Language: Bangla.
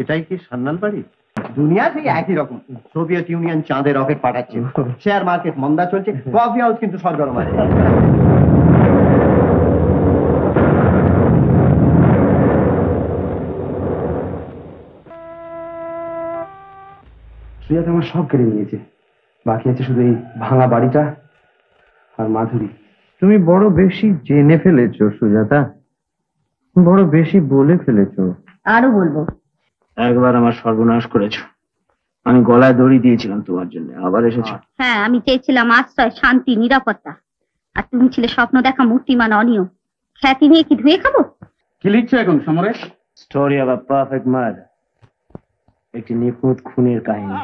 এটাই কি সান্নাল বাড়ি? দুনিয়া সেই একই রকম। সোভিয়েত ইউনিয়ন চাঁদে রকেট পাঠাচ্ছে, শেয়ার মার্কেট মন্দা চলছে, কফি হাউস কিন্তু সরগরম আছে। সুজাতা আমার সব কেড়ে নিয়েছে, বাকি আছে শুধু এই ভাঙা বাড়িটা আর মাধুরী। তুমি বড় বেশি জেনে ফেলেছো সুজাতা, বড় বেশি বলে ফেলেছো। আরো বলবো। একবার আমার সর্বনাশ করেছো, আমি গলায় দড়ি দিয়েছিলাম তোমার জন্য, আবার এসেছো। হ্যাঁ, আমি চেয়েছিলাম আশ্রয়, শান্তি, নিরাপত্তা, আর তুমি ছিলে স্বপ্ন দেখা মূর্তিমান অনিয়ম। খ্যাতি নিয়ে কি ধুয়ে খাবো? কি লিখছো এখন Samaresh? Story of a perfect murder, একটি নিখুঁত খুনের কাহিনী।